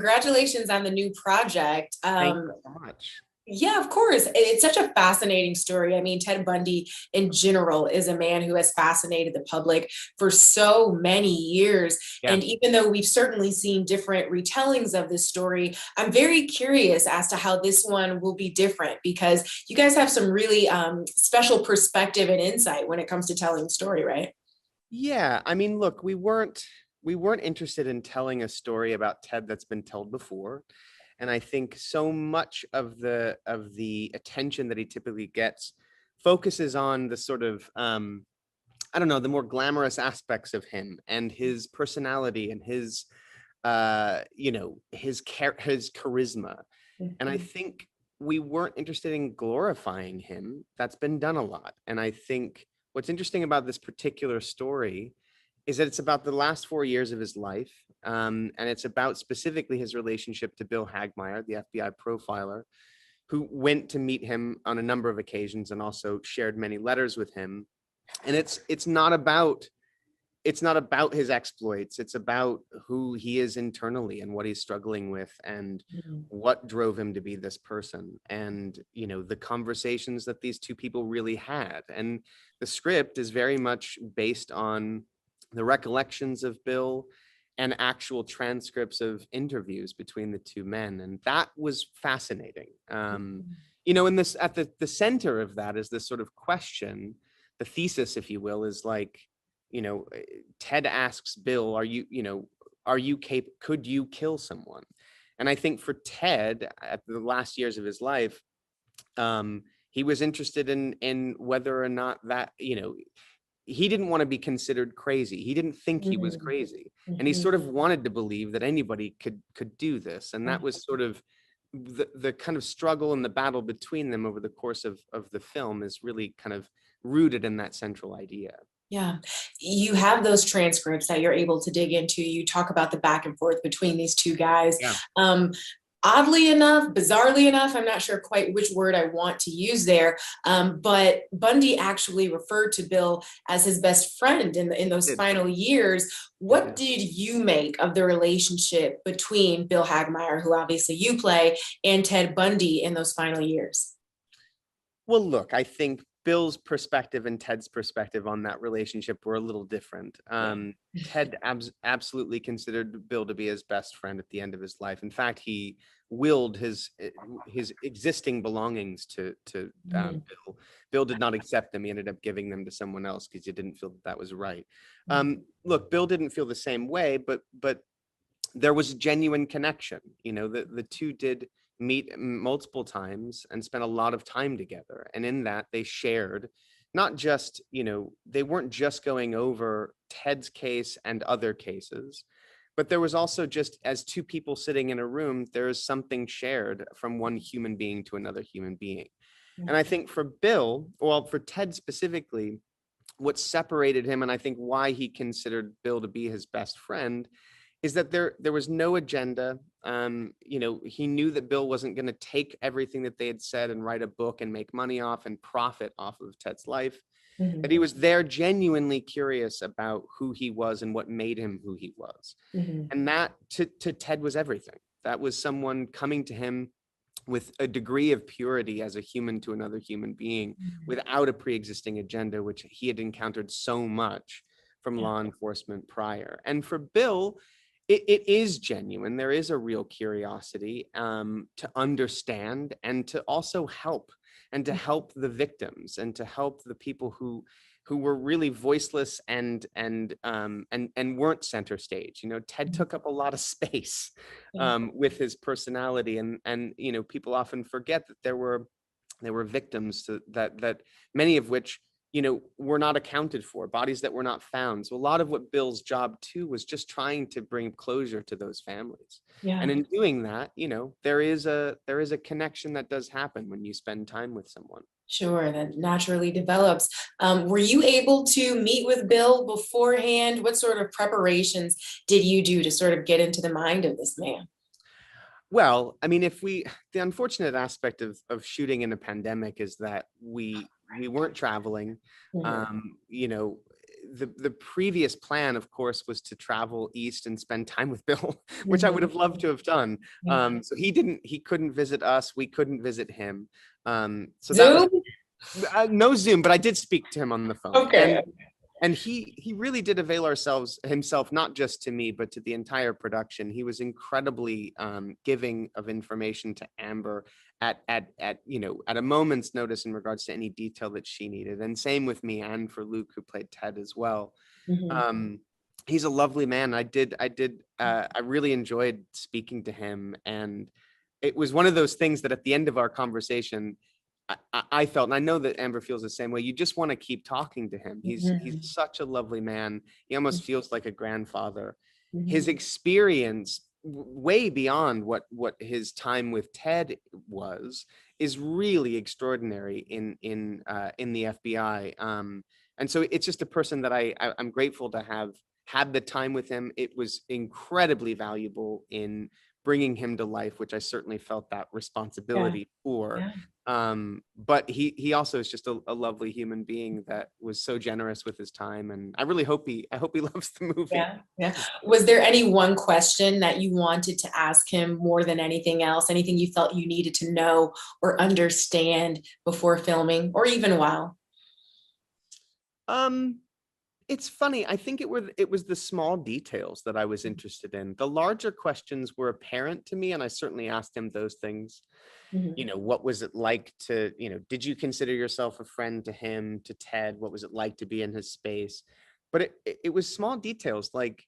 congratulations on the new project. Thank you so much. Yeah, of course. It's such a fascinating story. I mean, Ted Bundy in general is a man who has fascinated the public for so many years. Yeah. And even though we've certainly seen different retellings of this story, I'm very curious as to how this one will be different because you guys have some really special perspective and insight when it comes to telling the story, right? Yeah, I mean, look, we weren't interested in telling a story about Ted that's been told before. And I think so much of the attention that he typically gets focuses on the sort of I don't know, the more glamorous aspects of him and his personality and his his charisma. And I Mhm. think we weren't interested in glorifying him. That's been done a lot. And I think what's interesting about this particular story is that it's about the last 4 years of his life. And it's about specifically his relationship to Bill Hagmaier, the FBI profiler, who went to meet him on a number of occasions and also shared many letters with him. And it's not about his exploits. It's about who he is internally and what he's struggling with and Mhm. what drove him to be this person. And, the conversations that these two people really had. And the script is very much based on the recollections of Bill and actual transcripts of interviews between the two men. And that was fascinating. In this, at the center of that is this sort of question, the thesis, if you will, is like, you know, eh, Ted asks Bill, could you kill someone? And I think for Ted, at the last years of his life, he was interested in whether or not that, he didn't want to be considered crazy. He didn't think he was Mhm. crazy. And he Mhm. sort of wanted to believe that anybody could do this. And that Mhm. was sort of the kind of struggle and the battle between them over the course of the film is really kind of rooted in that central idea. Yeah, you have those transcripts that you're able to dig into. You talk about the back and forth between these two guys. Yeah. Um, Oddly enough, bizarrely enough, I'm not sure quite which word I want to use there, but Bundy actually referred to Bill as his best friend in those It final years. did. What did you make of the relationship between Bill Hagmaier, who obviously you play, and Ted Bundy in those final years? Well, look, I think Bill's perspective and Ted's perspective on that relationship were a little different. Yeah. Ted absolutely considered Bill to be his best friend at the end of his life. In fact, he willed his existing belongings to Mhm. Bill. Bill did not accept them. He ended up giving them to someone else because he didn't feel that was right. Look, Bill didn't feel the same way, but there was a genuine connection. The two did meet multiple times and spent a lot of time together. And in that, they shared not just, they weren't just going over Ted's case and other cases, but there was also just as two people sitting in a room, there is something shared from one human being to another human being. And I think for Bill, well, for Ted specifically, what separated him, and I think why he considered Bill to be his best friend, is that there was no agenda. He knew that Bill wasn't going to take everything that they had said and write a book and make money off and profit off of Ted's life. That Mhm. he was there genuinely curious about who he was and what made him who he was. Mhm. And that to Ted was everything. That was someone coming to him with a degree of purity as a human to another human being Mhm. without a pre-existing agenda, which he had encountered so much from Yeah. law enforcement prior. And for Bill, it is genuine. There is a real curiosity to understand and to also help, and to help the victims and to help the people who were really voiceless and weren't center stage. Ted took up a lot of space Yeah. with his personality, and people often forget that there were victims that many of which were not accounted for, bodies that were not found. So a lot of what Bill's job too was just trying to bring closure to those families. And Yeah. in doing that, there is a connection that does happen when you spend time with someone. Sure, that naturally develops. Were you able to meet with Bill beforehand? What sort of preparations did you do to sort of get into the mind of this man? Well, I mean, the unfortunate aspect of shooting in a pandemic is that we weren't traveling. Mhm. Um, you know, the previous plan, of course, was to travel east and spend time with Bill, which I would Mhm. have loved to have done. Yeah. So he couldn't visit us. We couldn't visit him. So that was Zoom? no Zoom, but I did speak to him on the phone. Okay. And he really did avail ourselves himself, not just to me, but to the entire production. He was incredibly giving of information to Amber at at a moment's notice in regards to any detail that she needed. And same with me and for Luke, who played Ted as well. Mhm. He's a lovely man. I really enjoyed speaking to him, and it was one of those things that at the end of our conversation, I felt, and I know that Amber feels the same way. You just want to keep talking to him. He's Mhm. such a lovely man. He almost feels like a grandfather. His Mhm. experience, way beyond what his time with Ted was, is really extraordinary in the FBI. And so it's just a person that I'm grateful to have had the time with him. It was incredibly valuable in bringing him to life, which I certainly felt that Yeah. responsibility for. Yeah. But he also is just a lovely human being that was so generous with his time, and I hope he loves the movie. Yeah. Yeah. Was there any one question that you wanted to ask him more than anything else? Anything you felt you needed to know or understand before filming, or even while? Um, it's funny. I think it was the small details that I was interested in. The larger questions were apparent to me, and I certainly asked him those things. Mhm. What was it like to, did you consider yourself a friend to him, to Ted? What was it like to be in his space? But it was small details like,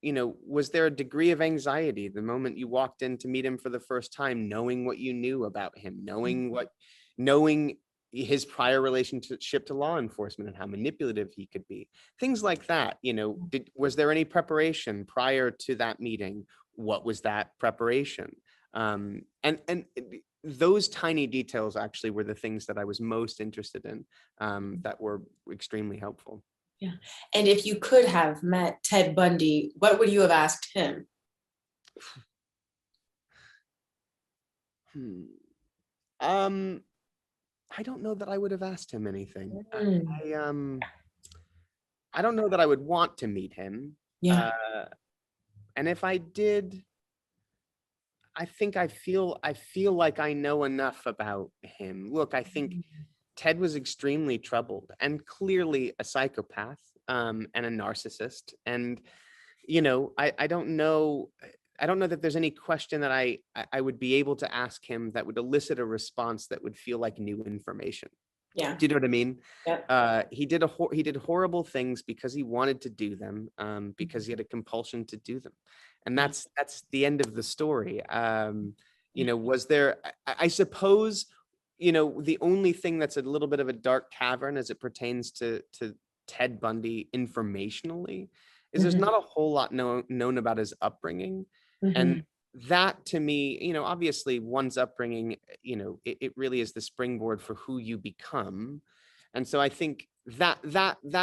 was there a degree of anxiety the moment you walked in to meet him for the first time, knowing what you knew about him, knowing his prior relationship to law enforcement and how manipulative he could be, things like that. Was there any preparation prior to that meeting? What was that preparation? And those tiny details actually were the things that I was most interested in, that were extremely helpful. Yeah. And if you could have met Ted Bundy, what would you have asked him? Hmm. Um, I don't know that I would have asked him anything. Mm. I, I don't know that I would want to meet him. Yeah. And if I did, I feel like I know enough about him. Look, I think Ted was extremely troubled and clearly a psychopath, and a narcissist. And I don't know. I don't know that there's any question that I would be able to ask him that would elicit a response that would feel like new information. Yeah. Do you know what I mean? Yeah. He did horrible things because he wanted to do them, because he had a compulsion to do them, and Yeah. that's the end of the story. Yeah. Was there? I suppose, the only thing that's a little bit of a dark cavern as it pertains to Ted Bundy informationally is there's Mhm. not a whole lot known about his upbringing, and Mhm. that to me, obviously one's upbringing, it really is the springboard for who you become. And so I think that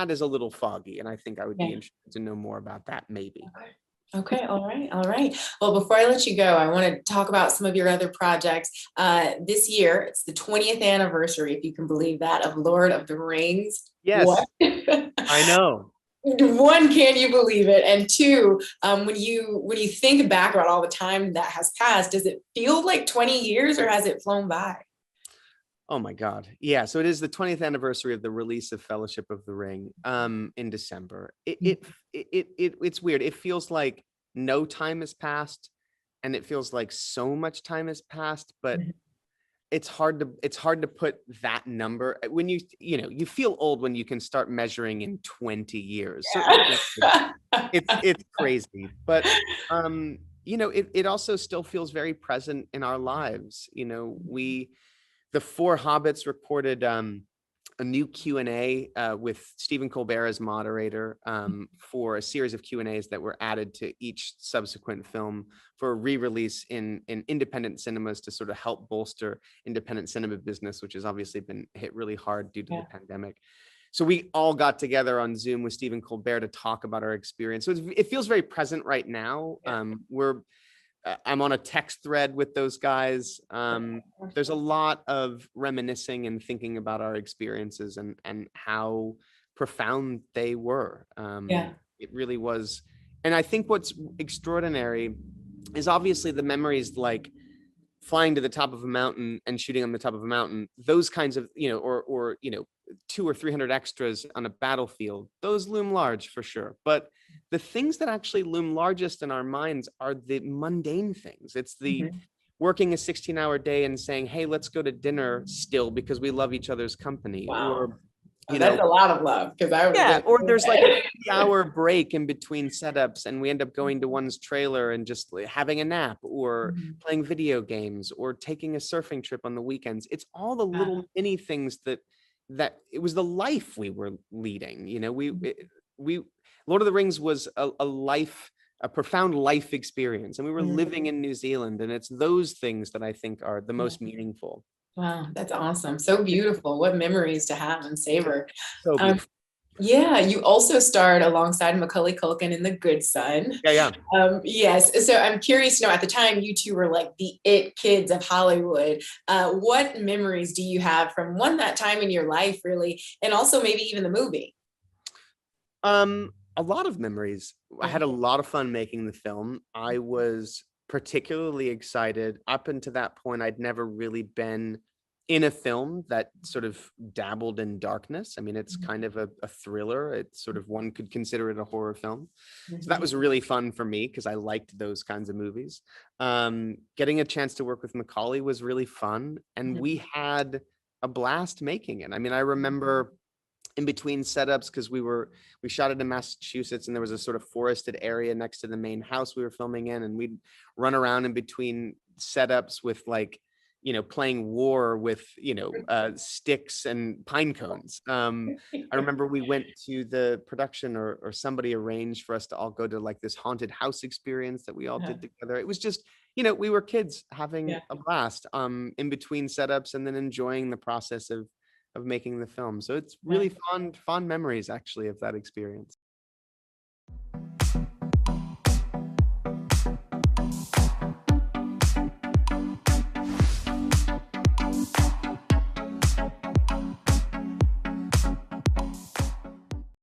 is a little foggy, and I think I would be Yeah. interested to know more about that maybe. Okay. Okay. All right. All right. Well, before I let you go, I want to talk about some of your other projects. This year, it's the 20th anniversary, if you can believe that, of Lord of the Rings. What? Yes, I know. One, can you believe it? And two, when you think back about all the time that has passed, does it feel like 20 years or has it flown by? Oh my God. Yeah. So it is the 20th anniversary of the release of Fellowship of the Ring, in December. It's weird. It feels like no time has passed, and it feels like so much time has passed, but it's hard to put that number when you feel old when you can start measuring in 20 years. Certain things, it's crazy, but it also still feels very present in our lives. We the four hobbits recorded a new Q&A, with Stephen Colbert as moderator, for a series of Q&As that were added to each subsequent film for a re-release in independent cinemas to sort of help bolster independent cinema business, which has obviously been hit really hard due to the Yeah. pandemic. So we all got together on Zoom with Stephen Colbert to talk about our experience. So it feels very present right now. Yeah. I'm on a text thread with those guys. There's a lot of reminiscing and thinking about our experiences and how profound they were. Yeah. It really was. And I think what's extraordinary is obviously the memories, like flying to the top of a mountain and shooting on the top of a mountain, those kinds of, or 200 or 300 extras on a battlefield, those loom large for sure. But the things that actually loom largest in our minds are the mundane things. It's the Mhm. working a 16-hour day and saying, hey, let's go to dinner still because we love each other's company. Wow. Or, Oh, you that's know, a lot of love because I would have yeah, been. or there's like a 3-hour break in between setups and we end up going to one's trailer and just having a nap or Mhm. playing video games or taking a surfing trip on the weekends. It's all the Wow. little mini things that it was the life we were leading. We Lord of the Rings was a life, a profound life experience, and we were Mhm. living in New Zealand, and it's those things that I think are the Yeah. most meaningful. Wow, that's awesome. So beautiful. What memories to have and savor. So Um, beautiful. yeah, you also starred alongside Macaulay Culkin in The Good Son. Yeah, yeah. Yes, so I'm curious to know, at the time, you two were like the it kids of Hollywood. What memories do you have from that time in your life, really, and also maybe even the movie? A lot of memories. I Yeah. had a lot of fun making the film. I was particularly excited. Up until that point, I'd never really been in a film that sort of dabbled in darkness. I mean, it's kind of a thriller. It's sort of, one could consider it a horror film. So that Mhm. was really fun for me because I liked those kinds of movies. Getting a chance to work with Macaulay was really fun, and Mhm. we had a blast making it. I mean, I remember in between setups, because we shot it in Massachusetts and there was a sort of forested area next to the main house we were filming in, and we'd run around in between setups with like, playing war with, sticks and pine cones. I remember we went to the production, or somebody arranged for us to all go to like this haunted house experience that we all did together. It was just, we were kids having Yeah. a blast in between setups and then enjoying the process of making the film. So it's Yeah. really fond memories actually of that experience.